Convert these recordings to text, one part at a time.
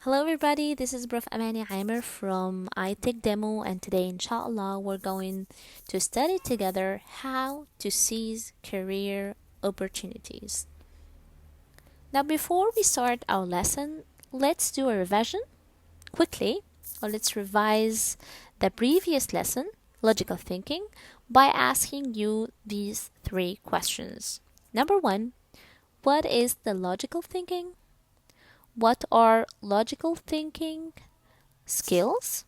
Hello everybody, this is Prof. Amani from TEC Demo, and today inshallah we're going to study together how to seize career opportunities. Now before we start our lesson, let's do a revision quickly, or let's revise the previous lesson, logical thinking, by asking you these three questions. Number one, what is the logical thinking? What are logical thinking skills?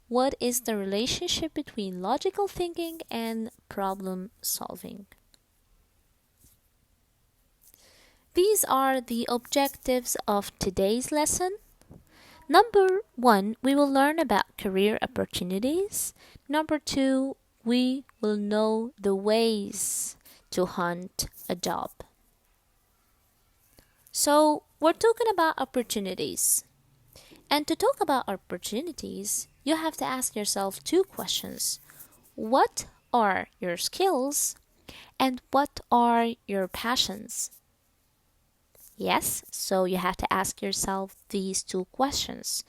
What is the relationship between logical thinking and problem solving? These are the objectives of today's lesson. Number one, we will learn about career opportunities. Number two, we will know the ways to hunt a job. So, we're talking about opportunities. And to talk about opportunities, you have to ask yourself two questions. What are your skills? And what are your passions? Yes, so you have to ask yourself these two questions.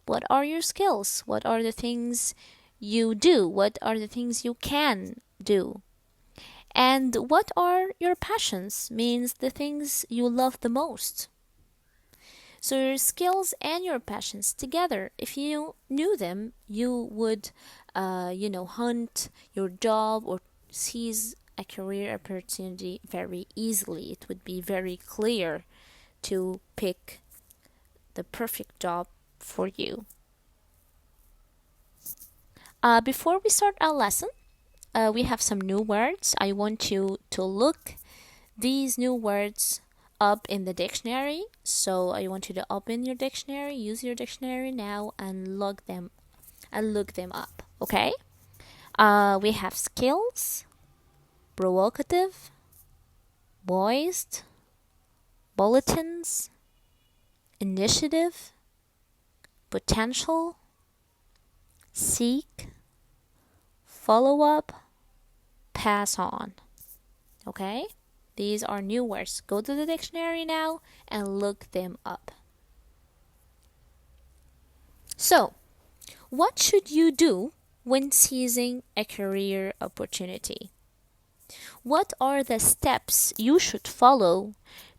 What are your skills? What are the things you do? What are the things you can do? And what are your passions? Means the things you love the most. So your skills and your passions together, if you knew them, you would, hunt your job or seize a career opportunity very easily. It would be very clear to pick the perfect job for you. Before we start our lesson, we have some new words. I want you to look these new words up in the dictionary. So I want you to open your dictionary, use your dictionary now, and look them up. Okay? We have skills, provocative, voiced, bulletins, initiative, potential, seek, follow up, pass on. Okay? These are new words. Go to the dictionary now and look them up. So, what should you do when seizing a career opportunity? What are the steps you should follow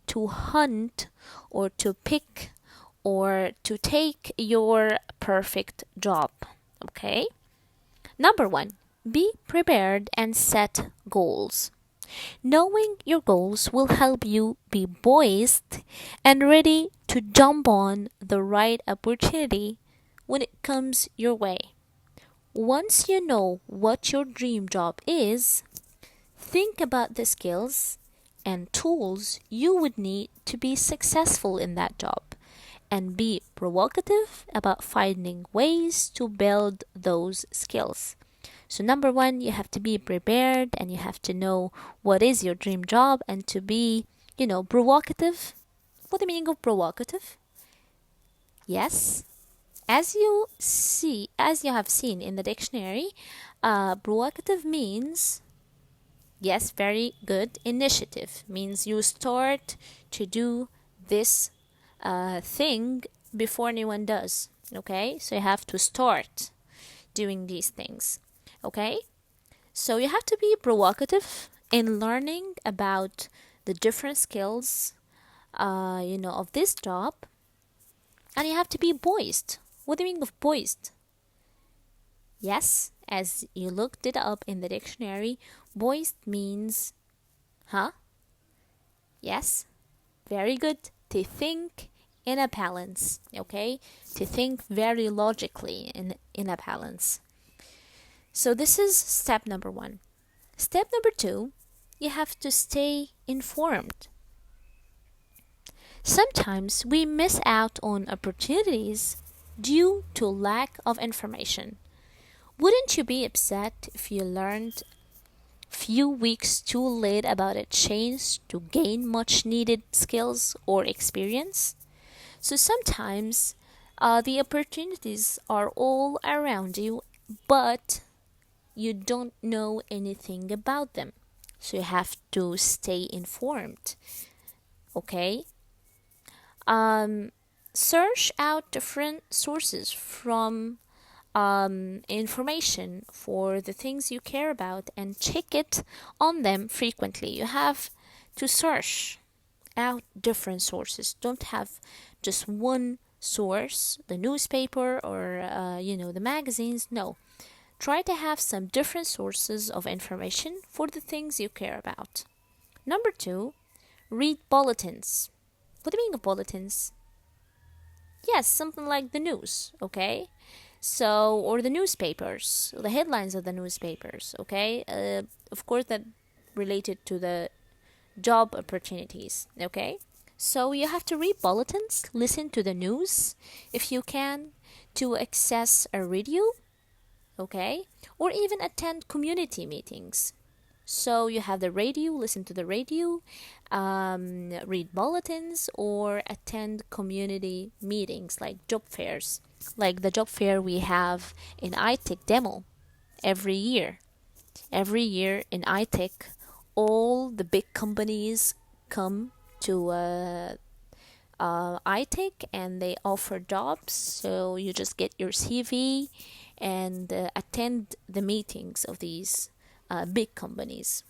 to hunt or to pick or to take your perfect job? Okay? Number one, be prepared and set goals. Knowing your goals will help you be poised and ready to jump on the right opportunity when it comes your way. Once you know what your dream job is, think about the skills and tools you would need to be successful in that job, and be provocative about finding ways to build those skills. So number one, you have to be prepared and you have to know what is your dream job, and to be, provocative. What do you mean of provocative? Yes, as you have seen in the dictionary, provocative means, yes, very good. Initiative means you start to do this thing before anyone does. Okay, so you have to start doing these things. Okay, so you have to be provocative in learning about the different skills, of this job, and you have to be poised. What do you mean of poised? Yes, as you looked it up in the dictionary, poised means, Yes, very good. To think in a balance. Okay, to think very logically in a balance. So this is step number one. Step number two, you have to stay informed. Sometimes we miss out on opportunities due to lack of information. Wouldn't you be upset if you learned few weeks too late about a change to gain much needed skills or experience? So sometimes the opportunities are all around you, but you don't know anything about them. So you have to stay informed. Okay? search out different sources from information for the things you care about and check it on them frequently. You have to search out different sources. Don't have just one source, the newspaper or the magazines. No, try to have some different sources of information for the things you care about. Number 2, read bulletins. What do you mean of bulletins? Yes, something like the news, okay? So, or the newspapers, the headlines of the newspapers, okay? Of course, that related to the job opportunities, okay? So, you have to read bulletins, listen to the news if you can, to access a radio, okay? Or even attend community meetings. So you have the radio, listen to the radio, read bulletins, or attend community meetings like job fairs, like the job fair we have in ITEC demo every year. Every year in ITEC, all the big companies come to ITEC and they offer jobs. So you just get your CV and attend the meetings of these big companies.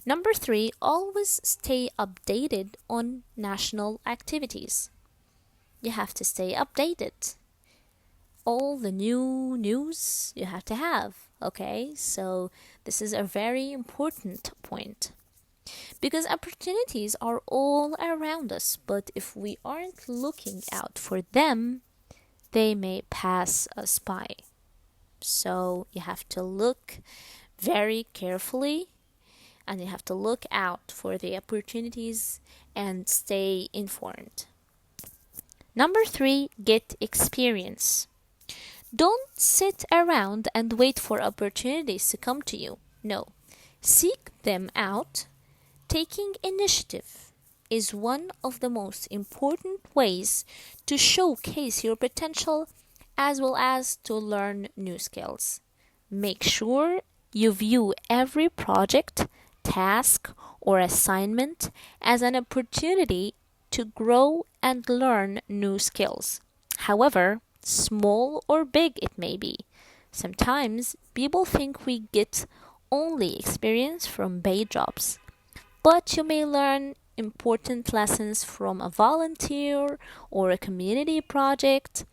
Number 3, always stay updated on national activities. You have to stay updated. All the new news you have to have, okay? So this is a very important point. Because opportunities are all around us, but if we aren't looking out for them, they may pass us by. So you have to look very carefully and you have to look out for the opportunities and stay informed. Number 3, get experience. Don't sit around and wait for opportunities to come to you. No, seek them out. Taking initiative is one of the most important ways to showcase your potential as well as to learn new skills. Make sure you view every project, task, or assignment as an opportunity to grow and learn new skills. However, small or big it may be. Sometimes people think we get only experience from paid jobs, but you may learn important lessons from a volunteer or a community project.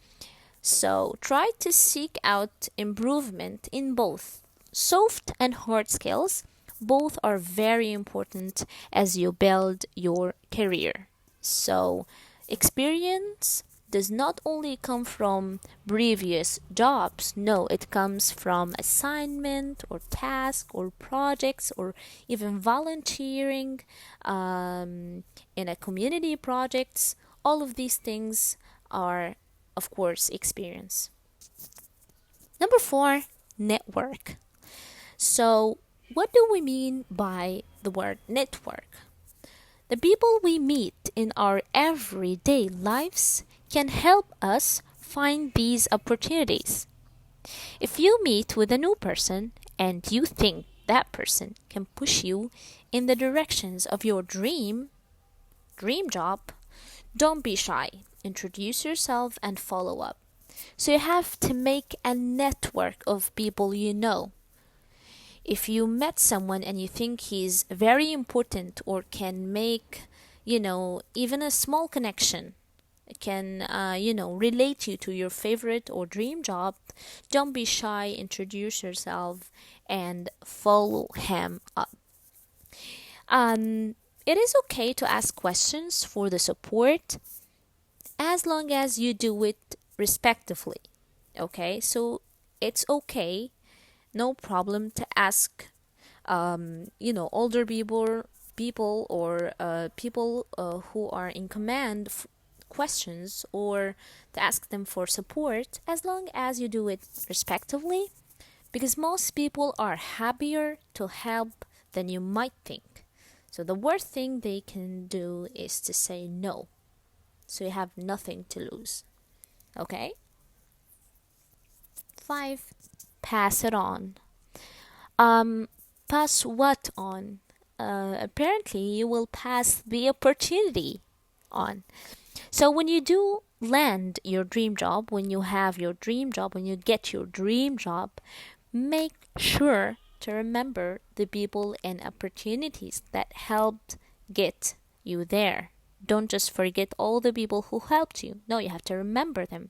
So try to seek out improvement in both soft and hard skills. Both are very important as you build your career. So experience does not only come from previous jobs. No, it comes from assignment or task or projects or even volunteering in a community projects. All of these things are, of course, experience. Number 4, network. So what do we mean by the word network? The people we meet in our everyday lives can help us find these opportunities. If you meet with a new person and you think that person can push you in the directions of your dream job, don't be shy. Introduce yourself and follow up. So you have to make a network of people you know. If you met someone and you think he's very important or can make, even a small connection, can, relate you to your favorite or dream job, don't be shy, introduce yourself and follow him up. It is okay to ask questions for the support as long as you do it respectively. Okay, so it's okay, no problem to ask, older people or people who are in command questions, or to ask them for support as long as you do it respectively, because most people are happier to help than you might think. So the worst thing they can do is to say no. So you have nothing to lose. Okay? 5, pass it on. Pass what on? Apparently, you will pass the opportunity on. So when you do land your dream job, when you have your dream job, when you get your dream job, make sure to remember the people and opportunities that helped get you there. Don't just forget all the people who helped you. No, you have to remember them.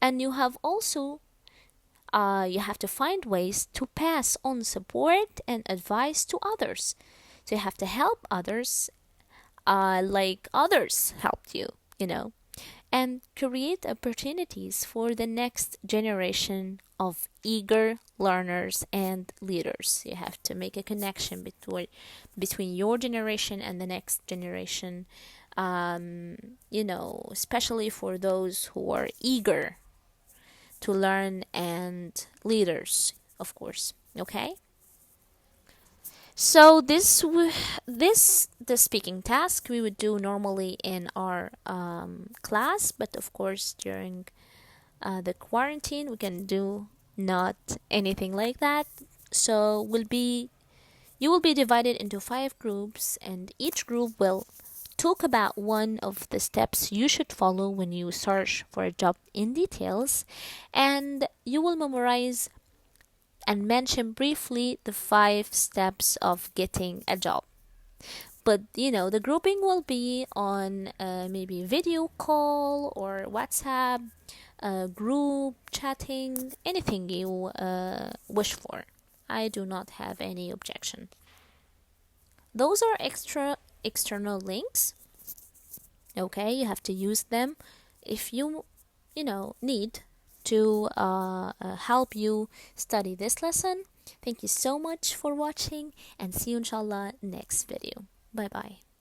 And you have also you have to find ways to pass on support and advice to others. So you have to help others like others helped you, you know, and create opportunities for the next generation of eager learners and leaders. You have to make a connection between your generation and the next generation, especially for those who are eager to learn and leaders, of course. Okay? So the speaking task we would do normally in our class, but of course during the quarantine we can do not anything like that. So you will be divided into 5 groups, and each group will talk about one of the steps you should follow when you search for a job in details, and you will memorize and mention briefly the 5 steps of getting a job. But the grouping will be on maybe video call or WhatsApp, group chatting, anything you wish for. I do not have any objection. Those are external links. Okay, you have to use them if you need to help you study this lesson. Thank you so much for watching, and see you inshallah next video. Bye bye.